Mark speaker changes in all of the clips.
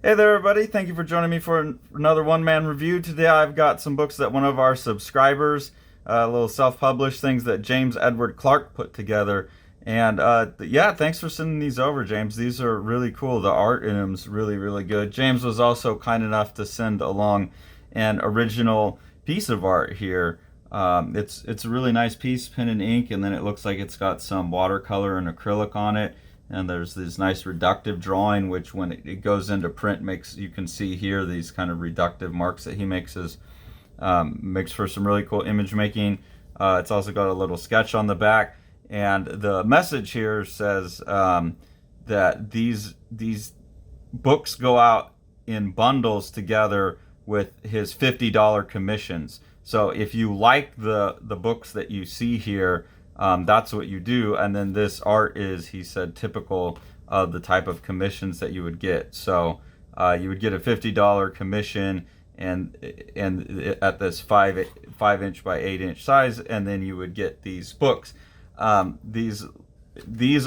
Speaker 1: Hey there, everybody. Thank you for joining me for another one-man review. Today I've got some books that one of our subscribers, little self-published things that James Edward Clarke put together. And yeah, thanks for sending these over, James. These are really cool. The art in them's really, really good. James was also kind enough to send along an original piece of art here. It's a really nice piece, pen and ink, and then it looks like it's got some watercolor and acrylic on it, and there's this nice reductive drawing, which when it goes into print makes, you can see here these kind of reductive marks that he makes for some really cool image making. It's also got a little sketch on the back, and the message here says that these books go out in bundles together with his $50 commissions. So if you like the books that you see here, that's what you do. And then this art is, he said, typical of the type of commissions that you would get. So you would get a $50 commission, and at this 5 inch by 8 inch size, and then you would get these books. These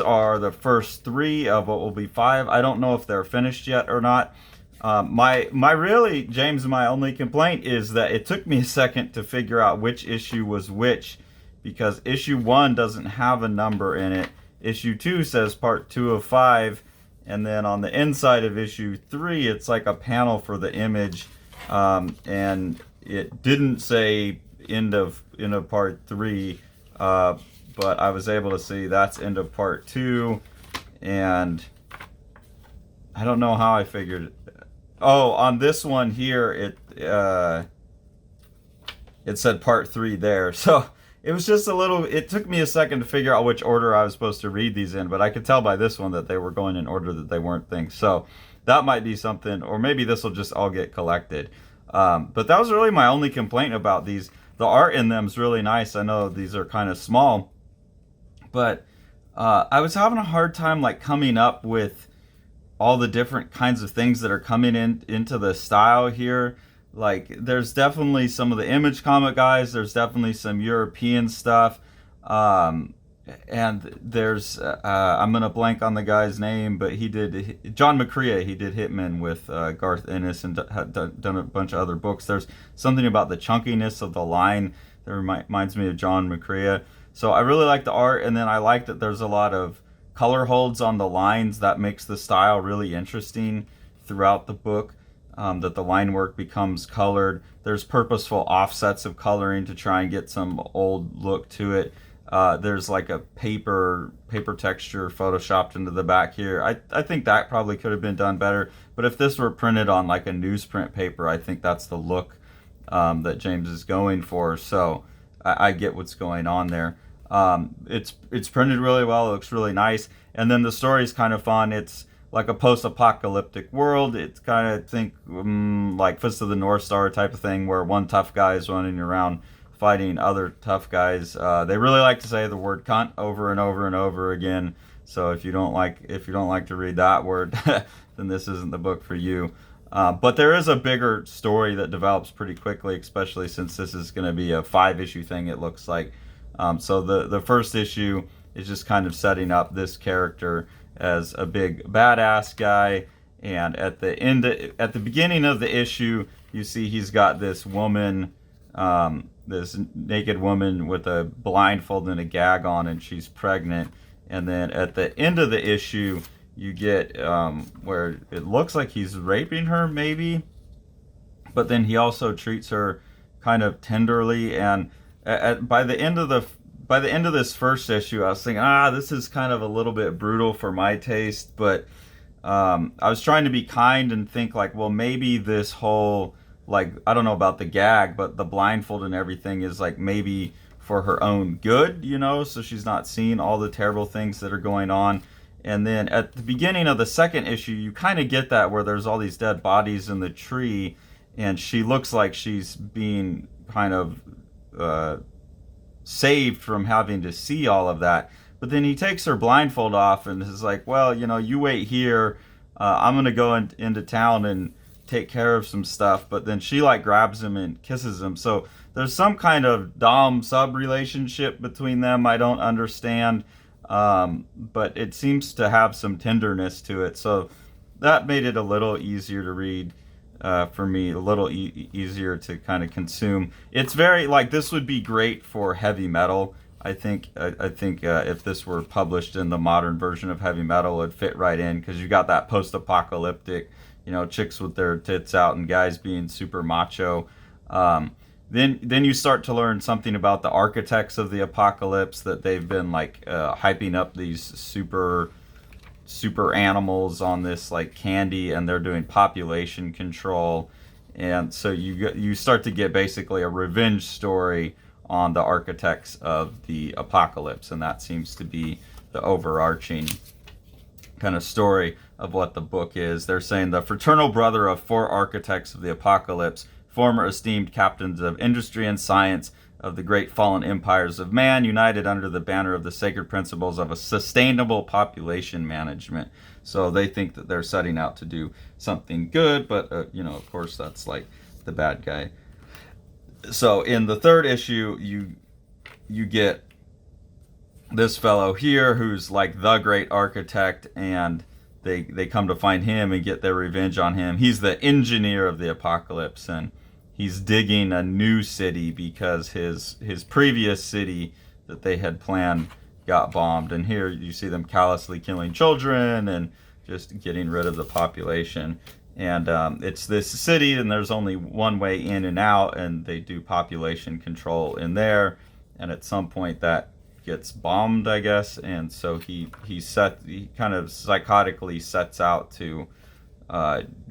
Speaker 1: are the first three of what will be five. I don't know if they're finished yet or not. My really, James, my only complaint is that it took me a second to figure out which issue was which, because issue 1 doesn't have a number in it. Issue 2 says part 2 of 5, and then on the inside of issue 3, it's like a panel for the image, and it didn't say end of part 3, but I was able to see that's end of part 2, and I don't know how I figured it. Oh, on this one here, it said part 3 there. So it was just a little, it took me a second to figure out which order I was supposed to read these in, but I could tell by this one that they were going in order that they weren't things. So that might be something, or maybe this will just all get collected. But that was really my only complaint about these. The art in them is really nice. I know these are kind of small, but I was having a hard time like coming up with all the different kinds of things that are coming into the style here. Like, there's definitely some of the Image comic guys. There's definitely some European stuff, and there's I'm gonna blank on the guy's name, but he did John McCrea. He did Hitman with Garth Ennis, and had done a bunch of other books. There's something about the chunkiness of the line that reminds me of John McCrea. So I really like the art, and then I like that there's a lot of color holds on the lines that makes the style really interesting throughout the book. That the line work becomes colored. There's purposeful offsets of coloring to try and get some old look to it. There's like a paper texture photoshopped into the back here. I think that probably could have been done better. But if this were printed on like a newsprint paper, I think that's the look that James is going for. So I get what's going on there. It's printed really well. It looks really nice, and then the story is kind of fun. It's like a post-apocalyptic world. It's kind of, think like Fist of the North Star type of thing, where one tough guy is running around fighting other tough guys. They really like to say the word "cunt" over and over and over again. So if you don't like to read that word, then this isn't the book for you. But there is a bigger story that develops pretty quickly, especially since this is going to be a 5 issue thing, it looks like. So the first issue is just kind of setting up this character as a big badass guy, and at the beginning of the issue, you see he's got this woman, this naked woman with a blindfold and a gag on, and she's pregnant. And then at the end of the issue, you get where it looks like he's raping her, maybe, but then he also treats her kind of tenderly. And by the end of this first issue, I was thinking, this is kind of a little bit brutal for my taste. But I was trying to be kind and think like, well, maybe this whole, like, I don't know about the gag, but the blindfold and everything is like maybe for her own good, so she's not seeing all the terrible things that are going on. And then at the beginning of the second issue, you kind of get that, where there's all these dead bodies in the tree, and she looks like she's being kind of saved from having to see all of that. But then he takes her blindfold off and is like, well, you wait here. I'm going to go into town and take care of some stuff. But then she like grabs him and kisses him. So there's some kind of dom sub relationship between them. I don't understand. But it seems to have some tenderness to it. So that made it a little easier to read for me, a little easier to kind of consume. It's very like this would be great for heavy metal. I think if this were published in the modern version of heavy metal, it'd fit right in because you got that post-apocalyptic, chicks with their tits out and guys being super macho. Then you start to learn something about the architects of the apocalypse, that they've been like hyping up these super animals on this like candy, and they're doing population control. And so you start to get basically a revenge story on the architects of the apocalypse, and that seems to be the overarching kind of story of what the book is. They're saying the fraternal brother of four architects of the apocalypse, former esteemed captains of industry and science of the great fallen empires of man, united under the banner of the sacred principles of a sustainable population management. So they think that they're setting out to do something good, but of course that's like the bad guy. So in the third issue, you get this fellow here who's like the great architect, and they come to find him and get their revenge on him. He's the engineer of the apocalypse, and he's digging a new city because his previous city that they had planned got bombed. And here you see them callously killing children and just getting rid of the population. And it's this city, and there's only one way in and out, and they do population control in there. And at some point that gets bombed, I guess. And so he kind of psychotically sets out to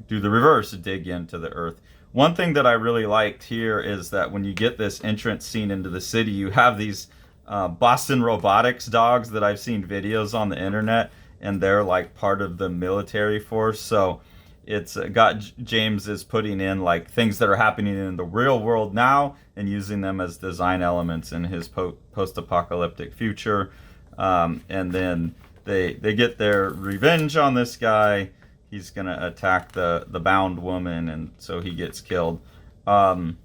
Speaker 1: do the reverse, dig into the earth. One thing that I really liked here is that when you get this entrance scene into the city, you have these Boston Robotics dogs that I've seen videos on the internet, and they're like part of the military force. So it's got James is putting in like things that are happening in the real world now and using them as design elements in his post-apocalyptic future. And then they get their revenge on this guy. He's gonna attack the bound woman, and so he gets killed. And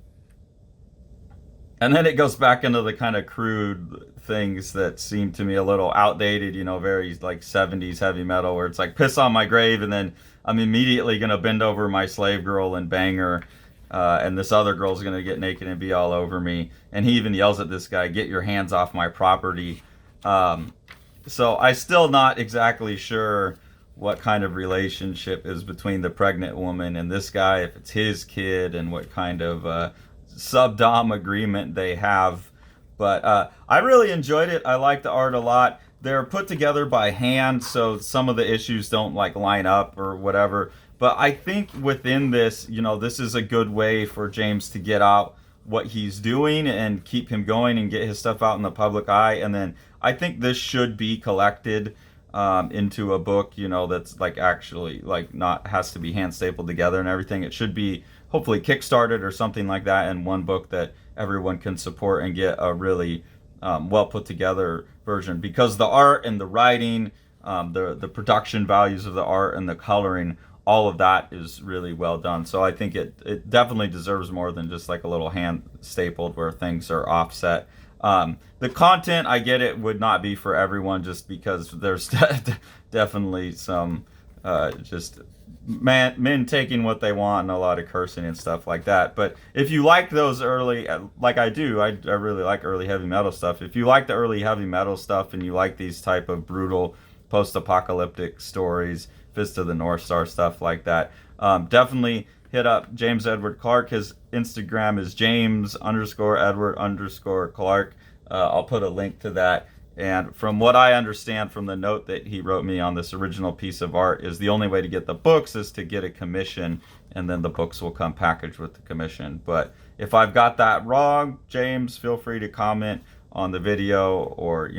Speaker 1: then it goes back into the kind of crude things that seem to me a little outdated, very like 70s heavy metal, where it's like piss on my grave, and then I'm immediately gonna bend over my slave girl and bang her, and this other girl's gonna get naked and be all over me. And he even yells at this guy, "Get your hands off my property." So I still not exactly sure what kind of relationship is between the pregnant woman and this guy, if it's his kid, and what kind of sub-dom agreement they have. But I really enjoyed it. I like the art a lot. They're put together by hand, so some of the issues don't like line up or whatever. But I think within this, this is a good way for James to get out what he's doing and keep him going and get his stuff out in the public eye. And then I think this should be collected into a book, that's like actually like not has to be hand stapled together and everything. It should be hopefully kickstarted or something like that in one book that everyone can support and get a really well put together version, because the art and the writing, the production values of the art and the coloring, all of that is really well done. So I think it definitely deserves more than just like a little hand stapled where things are offset. The content, I get it, would not be for everyone, just because there's definitely some just men taking what they want and a lot of cursing and stuff like that. But if you like those early, like I do, I really like early heavy metal stuff. If you like the early heavy metal stuff and you like these type of brutal post-apocalyptic stories, Fist of the North Star, stuff like that, definitely hit up James Edward Clarke. His Instagram is James_Edward_Clarke. I'll put a link to that. And from what I understand from the note that he wrote me on this original piece of art, is the only way to get the books is to get a commission, and then the books will come packaged with the commission. But if I've got that wrong, James, feel free to comment on the video, or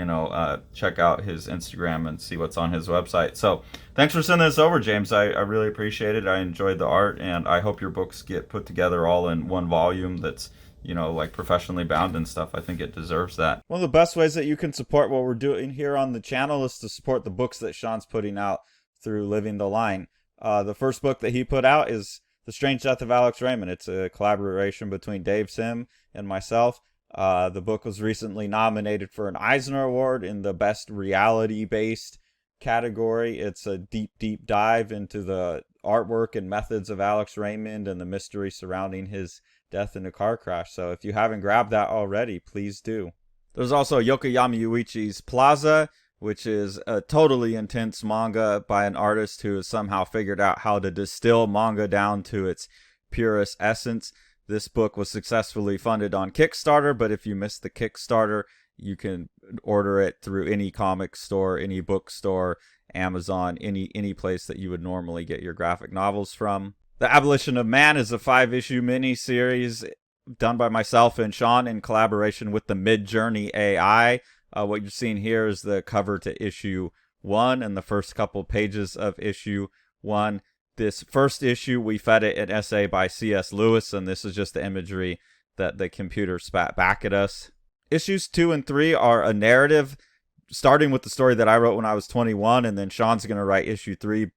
Speaker 1: check out his Instagram and see what's on his website. So thanks for sending this over, James. I really appreciate it. I enjoyed the art, and I hope your books get put together all in one volume that's like professionally bound and stuff. I think it deserves that. One of the best ways that you can support what we're doing here on the channel is to support the books that Sean's putting out through Living the Line. The first book that he put out is The Strange Death of Alex Raymond. It's a collaboration between Dave Sim and myself. The book was recently nominated for an Eisner Award in the Best Reality-Based category. It's a deep, deep dive into the artwork and methods of Alex Raymond and the mystery surrounding his death in a car crash. So if you haven't grabbed that already, please do. There's also Yokoyama Yuichi's Plaza, which is a totally intense manga by an artist who has somehow figured out how to distill manga down to its purest essence. This book was successfully funded on Kickstarter, but if you missed the Kickstarter, you can order it through any comic store, any bookstore, Amazon, any place that you would normally get your graphic novels from. The Abolition of Man is a 5-issue mini-series done by myself and Sean in collaboration with the Midjourney AI. What you're seeing here is the cover to issue 1 and the first couple pages of issue 1. This first issue, we fed it an essay by C.S. Lewis, and this is just the imagery that the computer spat back at us. Issues 2 and 3 are a narrative, starting with the story that I wrote when I was 21, and then Sean's going to write issue 3,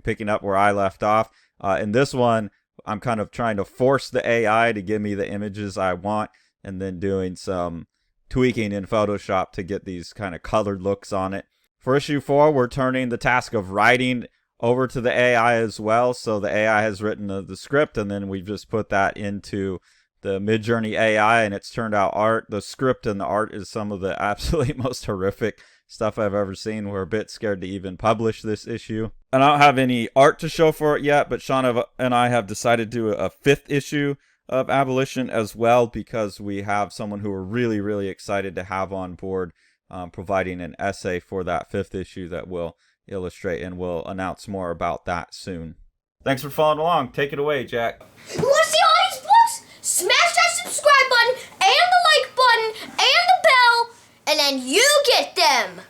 Speaker 1: picking up where I left off. In this one, I'm kind of trying to force the AI to give me the images I want, and then doing some tweaking in Photoshop to get these kind of colored looks on it. For issue 4, we're turning the task of writing over to the AI as well. So the AI has written the script, and then we've just put that into the Midjourney AI, and it's turned out art. The script and the art is some of the absolutely most horrific stuff I've ever seen. We're a bit scared to even publish this issue. And I don't have any art to show for it yet, but Sean and I have decided to do a 5th issue of Abolition as well, because we have someone who we're really, really excited to have on board, providing an essay for that 5th issue that we'll illustrate, and we'll announce more about that soon. Thanks for following along. Take it away, Jack.
Speaker 2: You want to see all these books? Smash that subscribe button and the like button and the bell, and then you get them.